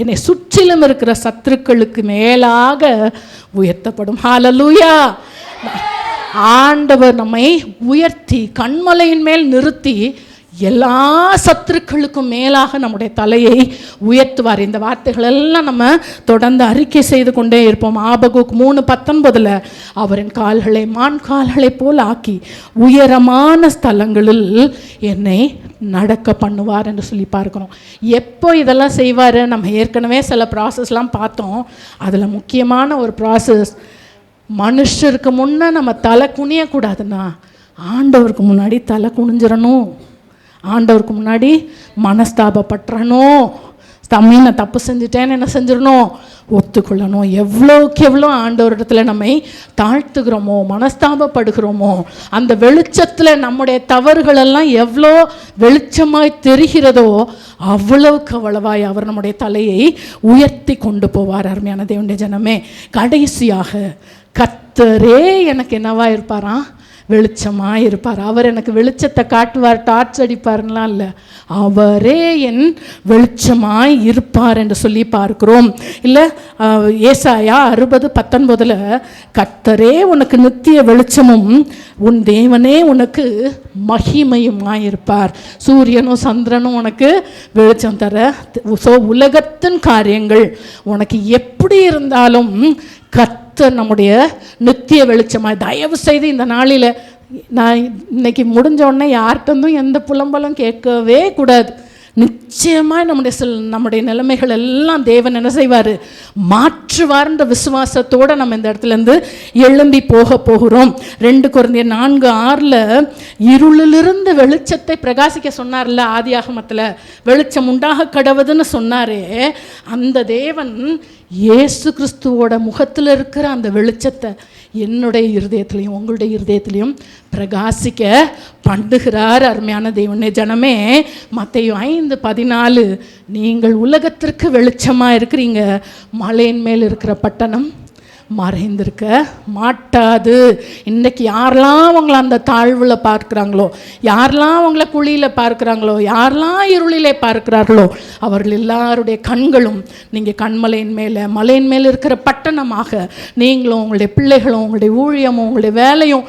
என்னை சுற்றிலும் இருக்கிற சத்துருக்களுக்கு மேலாக உயர்த்தப்படும். ஹalleluya. ஆண்டவர் நம்மை உயர்த்தி கண்மலையின் மேல் நிறுத்தி எல்லா சத்துருக்களுக்கும் மேலாக நம்முடைய தலையை உயர்த்துவார். இந்த வார்த்தைகள் எல்லாம் நம்ம தொடர்ந்து அறிக்கை செய்து கொண்டே இருப்போம். ஆபகுக் 3:19 அவரின் கால்களை மான் கால்களை போல் ஆக்கி உயரமான ஸ்தலங்களில் என்னை நடக்க பண்ணுவார் என்று சொல்லி பார்க்கிறோம். எப்போ இதெல்லாம் செய்வார்? நம்ம ஏற்கனவே சில ப்ராசஸ்லாம் பார்த்தோம். அதில் முக்கியமான ஒரு ப்ராசஸ், மனுஷருக்கு முன்னே நம்ம தலை குனியக்கூடாதுன்னா ஆண்டவருக்கு முன்னாடி தலை குனிஞ்சிடணும். ஆண்டவருக்கு முன்னாடி மனஸ்தாபப்பட்டுறணும். தம்மை தப்பு செஞ்சுட்டேன்னு என்ன செஞ்சிடணும்? ஒத்துக்கொள்ளணும். எவ்வளோக்கு எவ்வளோ ஆண்டவரிடத்துல நம்மை தாழ்த்துகிறோமோ, மனஸ்தாபப்படுகிறோமோ, அந்த வெளிச்சத்தில் நம்முடைய தவறுகளெல்லாம் எவ்வளோ வெளிச்சமாய் தெரிகிறதோ அவ்வளவுக்கு அவ்வளவாய் அவர் நம்முடைய தலையை உயர்த்தி கொண்டு போவார். அருமையான தேவனுடைய ஜனமே, கடைசியாக கர்த்தரே எனக்கு என்னவா இருப்பாராம்? வெளிச்சமாக இருப்பார். அவர் எனக்கு வெளிச்சத்தை காட்டுவார், டார்ச் அடிப்பார்லாம் இல்லை, அவரே என் வெளிச்சமாய் இருப்பார் என்று சொல்லி பார்க்கிறோம். இல்லை, ஏசாயா 60:19 கர்த்தரே உனக்கு நித்திய வெளிச்சமும் உன் தேவனே உனக்கு மகிமையுமாயிருப்பார். சூரியனும் சந்திரனும் உனக்கு வெளிச்சம் தர. ஸோ உலகத்தின் காரியங்கள் உனக்கு எப்படி இருந்தாலும் கர்த்தர் நம்முடைய நித்திய வெளிச்சமாய். தயவு செய்து இந்த நாளில் நான் இன்னைக்கு முடிஞ்ச உடனே யார்கிட்டருந்தும் எந்த புலம்பலும் கேட்கவே கூடாது. நிச்சயமாக நம்முடைய நிலைமைகள் எல்லாம் தேவன் என்ன செய்வார், மாற்றுவார்ன்ற விசுவாசத்தோடு நம்ம இந்த இடத்துலேருந்து எழும்பி போகிறோம். 2 கொரிந்தியர் 4:6 இருளிலிருந்து வெளிச்சத்தை பிரகாசிக்க சொன்னார்ல, ஆதியாகமத்தில் வெளிச்சம் உண்டாக கடவுதுன்னு சொன்னாரே, அந்த தேவன் இயேசு கிறிஸ்துவோட முகத்தில் இருக்கிற அந்த வெளிச்சத்தை என்னுடைய இருதயத்திலையும் உங்களுடைய இருதயத்திலையும் பிரகாசிக்க பண்ணுகிறார். அருமையான தேவனே ஜனமே, மத்தேயு 5:14 நீங்கள் உலகத்திற்கு வெளிச்சமாக இருக்கிறீங்க, மலையின் மேல் இருக்கிற பட்டணம் மறைந்திருக்க மாட்டாது. இன்றைக்கி யாரெல்லாம் அவங்கள அந்த தாழ்வில் பார்க்குறாங்களோ, யாரெல்லாம் அவங்கள குழியில் பார்க்குறாங்களோ, யாரெல்லாம் இருளிலே பார்க்குறார்களோ, அவர்கள் எல்லாருடைய கண்களும் நீங்கள் கண்மலையின் மேலே, மலையின் மேலே இருக்கிற பட்டணமாக நீங்களும் உங்களுடைய பிள்ளைகளும் உங்களுடைய ஊழியமும் உங்களுடைய வேலையும்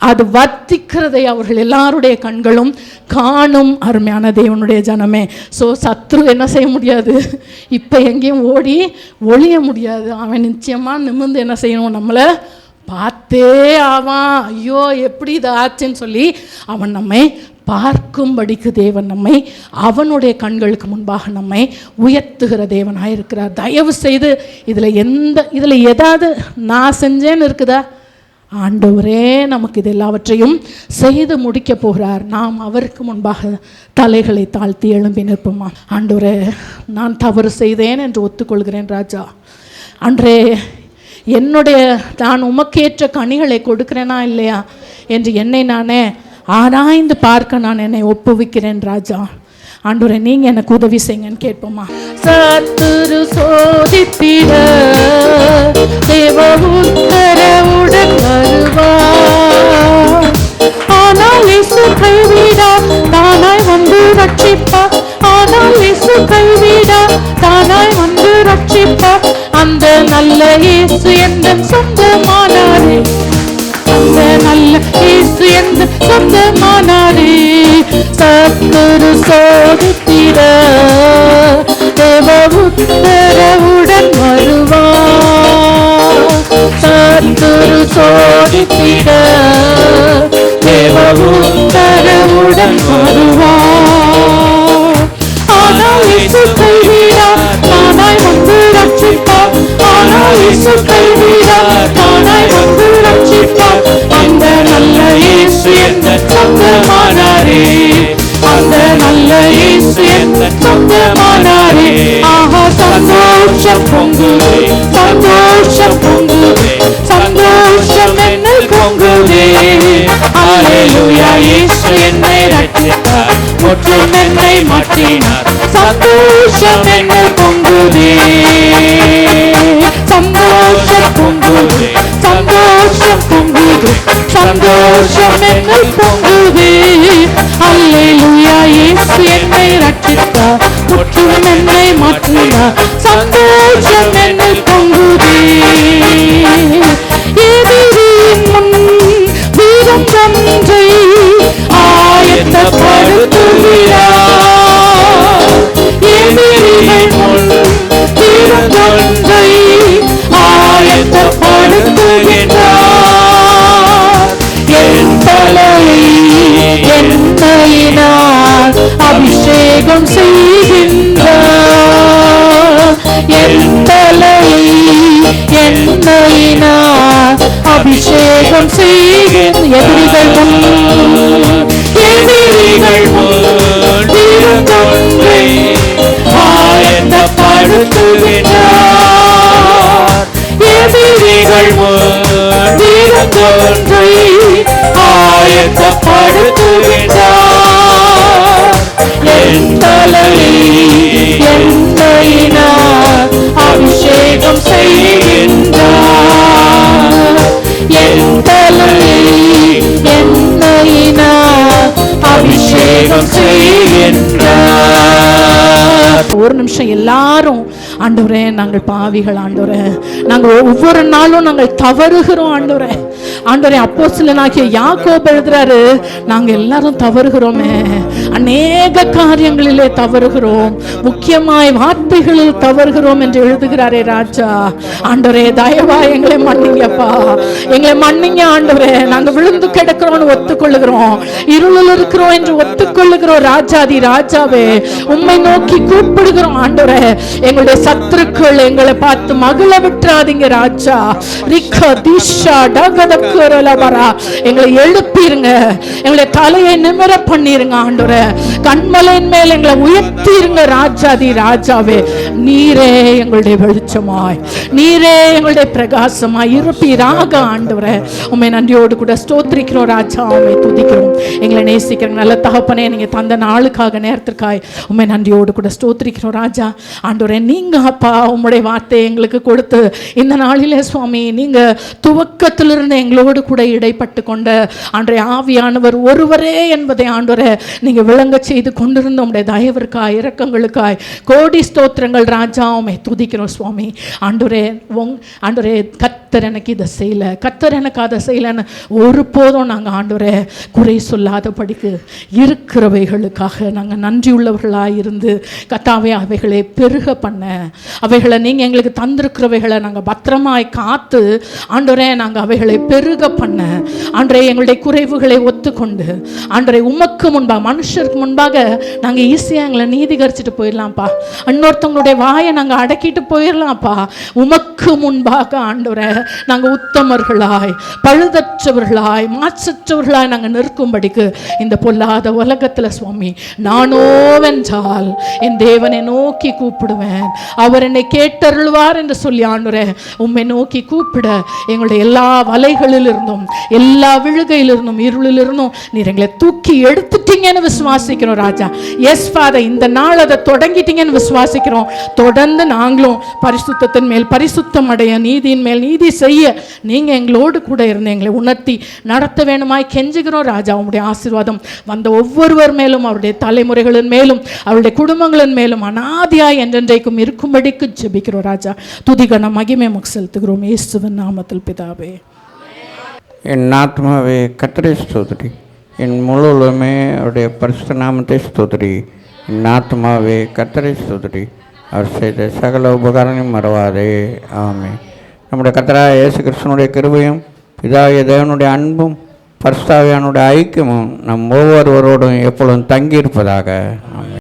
அது வர்த்திக்கிறதை அவர்கள் எல்லாருடைய கண்களும் காணும். அருமையான தேவனுடைய ஜனமே, ஸோ சத்ரு என்ன செய்ய முடியாது, இப்போ எங்கேயும் ஓடி ஒளிய முடியாது. அவன் நிச்சயமாக நிமிர்ந்து என்ன செய்யணும், நம்மளை பார்த்தே ஆவான். ஐயோ எப்படி இது ஆச்சுன்னு சொல்லி அவன் நம்மை பார்க்கும்படிக்கு தேவன் நம்மை அவனுடைய கண்களுக்கு முன்பாக நம்மை உயர்த்துகிற தேவனாக இருக்கிறார். தயவு செய்து இதில் ஏதாவது நான் செஞ்சேன்னு இருக்குதா? ஆண்டவரே நமக்கு இது எல்லாவற்றையும் செய்து முடிக்க போகிறார். நாம் அவருக்கு முன்பாக தலைகளை தாழ்த்தி எழும்பி நிற்போமா? ஆண்டவரே, நான் தவறு செய்தேன் என்று ஒத்துக்கொள்கிறேன் ராஜா. அன்றே நான் உமக்கேற்ற கனிகளை கொடுக்கிறேனா இல்லையா என்று என்னை நானே ஆராய்ந்து பார்க்க நான் என்னை ஒப்புவிக்கிறேன் ராஜா. ஆண்டவரே, நீங்கள் எனக்கு உதவி செய்யுங்கன்னு கேட்போமா? சத்துரு சோதித்திட தேவ உத்தரவுடன் வருவார். ஆனால் இயேசு கைவிடா, தானாய் வந்து ரட்சிப்பார். ஆனால் இயேசு கைவிடா, தானாய் வந்து ரட்சிப்பார். அந்த நல்ல இயேசு எந்த சொந்தமானாரே, அந்த நல்ல இயேசு எந்த சொந்தமானாரே. சத்துரு சோதித்திட தேவ உத்தரவுடன் வருவார். சத்துரு சோதித்திட தேவ உத்தரவுடன் வருவார். ஆனால் இயேசு கைவிடா, தானாய் வந்து ரட்சிப்பார். ஆனால் இயேசு கைவிடா, தானாய் வந்து ரட்சிப்பார். அந்த நல்ல இயேசு எந்த சொந்தமானாரே, அந்த நல்ல இயேசு எந்த சொந்தமானாரே. ஆஹா, சந்தோஷம் பொங்குதே, சந்தோஷம் பொங்குதே, சந்தோஷம் என்னில் பொங்குதே. அல்லேலூயா, இயேசு என்னை ரட்சித்தார், முற்றும் என்னை மாற்றினார். சந்தோஷம் என்னில் பொங்குதே, சந்தோஷம் பொங்குதே, சந்தோஷம் பொங்குதே, சந்தோஷம் என்னில் பொங்குதே. அல்லேலூயா, இயேசு என்னை ரட்சித்தார், முற்றும் என்னை மாற்றினார். சந்தோஷம் என்னில் பொங்குதே. எதிரியின் முன் வீரம் ஒன்றை ஆயத்தப்படுத்துகிறார். எதிரிகள் முன் வீரம் ஒன்றை ஆயத்தப்படுத்துகிறார். என் தலையை எண்ணெயினால் அபிஷேகம் செய்கின்றார். என் தலையை எண்ணெயினால் அபிஷேகம் செய்கின்ற எதிரிகள் முன்னை ஆயத்தப்படுத்துகிறார். எதிரிகள் முன்னை ஆயத்தப்படுத்துகிறார். என் தலையை எண்ணெயினால் அபிஷேகம் செய்கின்றார். என் தலையை அபிஷேகம் செய்கின்றார். ஒரு நிமிஷம் எல்லாரும், ஆண்டவரே நாங்கள் பாவிகள் ஆண்டவரே, நாங்கள் ஒவ்வொரு நாளும் நாங்கள் தவறுகிறோம் ஆண்டவரே. ஆண்டவரே, அப்போஸ்தலனாகிய யாக்கோபு எழுதுறாரு, நாங்க எல்லாரும் தவறுகிறோமே, அநேக காரியங்களிலே தவறுகிறோம், முக்கியமாய் வார்த்தைகளில் தவறுகிறோம் என்று எழுதுகிறாரே ராஜா. ஆண்டவரே, தயவா எங்களை மன்னிங்கப்பா, எங்களை மன்னிங்க ஆண்டவரே. நாங்க விழுந்து கிடக்கிறோம்னு ஒத்துக்கொள்ளுகிறோம், இருளில் இருக்கிறோம் என்று ஒத்துக்கொள்ளுகிறோம் ராஜாதி ராஜாவே. உம்மை நோக்கி கூப்பிடுகிறோம் ஆண்டவரே. எங்களுடைய சத்துருக்கள் எங்களை பார்த்து மகிழ விட்டுறாதீங்க ராஜா. எங்களை எழுப்பிருங்க, எங்களை தலையை நிமிர பண்ணிருங்க ஆண்டவரே. கண்மலையின் மேல் எங்களை உயர்த்திருங்க ராஜாதி ராஜாவே. நீரே எங்களுடைய வெளிச்சமாய், நீரே எங்களுடைய பிரகாசமாய் இருப்பீராக ஆண்டவரே. உம்மை நன்றியோடு கூட ஸ்தோத்திரிக்கிறோம் ராஜா, உம்மை துதிக்கிறோம். எங்களை நேசிக்கிற நல்ல தகப்பனே, நீங்க தந்த நாளுக்காக நேரத்திற்காய் உம்மை நன்றியோடு கூட ஸ்தோத்திரிக்கிறோம் ராஜா. ஆண்டவரே, நீங்க அப்பா உம்முடைய வார்த்தையை எங்களுக்கு கொடுத்து இந்த நாளிலே சுவாமி, நீங்க துவக்கத்திலிருந்து எங்களோடு கூட இடைப்பட்டு கொண்ட ஆண்டவரே ஆவியானவர் ஒருவரே என்பதை ஆண்டவரே நீங்க விளங்க செய்து கொண்டிருந்த உம்முடைய தயவிற்காய் இரக்கங்களுக்காய் கோடி ஸ்தோத்திரங்கள் ராஜா. உம்மை துதிக்கிறோம் சுவாமி. ஆண்டவரே, ஆண்டவரே, கர்த்தர் எனக்கு இதை செய்யல, கர்த்தர் எனக்கு அதை செய்யலன்னு ஒருபோதும் நாங்கள் ஆண்டவரே குறை சொல்லாதபடிக்கு இருக்கிறவைகளுக்காக நாங்கள் நன்றி உள்ளவர்களாக இருந்து கர்த்தாவே அவைகளை பெருக பண்ண, அவைகளை நீங்கள் எங்களுக்கு தந்திருக்கிறவைகளை நாங்கள் பத்திரமாய் காத்து ஆண்டவரே நாங்கள் அவைகளை பெருக பண்ண, ஆண்டவரே எங்களுடைய குறைவுகளை ஒத்துக்கொண்டு ஆண்டவரே உமக்கு முன்பாக, மனுஷருக்கு முன்பாக நாங்கள் ஈஸியாக எங்களை நீதிகரிச்சுட்டு போயிடலாம்ப்பா, இன்னொருத்தவங்களுடைய வாயை நாங்கள் அடக்கிட்டு போயிடலாம்ப்பா. உமக்கு முன்பாக ஆண்டவரே நாங்கள் உத்தமர்களாய், பழுதற்றவர்களாய், மாசற்றவர்களாய் நாங்கள் நிற்கும்படிக்கு இந்த பொல்லாத உலகத்தில் சுவாமி, நானோவென்றால் என் தேவனை நோக்கி கூப்பிடுவேன், அவர் என்னை கேட்டருள்வார் என்று சொல்லி ஆண்டவரே உம்மை நோக்கி கூப்பிட எங்களுடைய எல்லா வலைகளிலிருந்தும், எல்லா விழுகையிலிருந்தும், இருளிலிருந்தும் நீர் எங்களை தூக்கி எடுத்துட்டீங்கன்னு விசுவாசிக்கிறோம் ராஜா. எஸ் ஃபாதர், இந்த நாள் அதை தொடங்கிட்டீங்கன்னு விசுவாசிக்கிறோம். தொடர்ந்து நாங்களும் பரிசுத்தத்தின் மேல் பரிசுத்தம் அடைய, நீதியின் மேல் நீதி செய்ய நீங்க எங்களோடு கூட இருந்து எங்களை உணர்த்தி நடத்த வேணுமாய் கெஞ்சுகிறோம் ராஜா. உங்களுடைய ஆசீர்வாதம் வந்த ஒவ்வொருவர் மேலும், அவருடைய தலைமுறைகளின் மேலும், அவருடைய குடும்பங்களின் மேலும் அநாதியாய் என்றென்றைக்கும் இருக்கும்படிக்கு ஜெபிக்கிறோம் ராஜா. துதிகன மகிமை உமக்கு செலுத்துகிறோம் இயேசுவின் நாமத்தில் பிதாவே. என் ஆத்மாவே கர்த்தரை ஸ்தோத்திரி, என் முழுவதுமே அவருடைய பரிசுத்த நாமத்தை ஸ்தோத்திரி. என் ஆத்மாவே கர்த்தரை ஸ்தோத்திரி, அவர் செய்த சகல உபகாரங்களையும் மறவாதே. ஆமென். நம்முடைய கர்த்தராகிய இயேசு கிறிஸ்துவினுடைய கிருபையும் பிதாவாகிய தேவனுடைய அன்பும் பரிசுத்த ஆவியானவருடைய ஐக்கியமும் நம் ஒவ்வொருவரோடும் எப்பொழுதும் தங்கியிருப்பதாக. ஆமென்.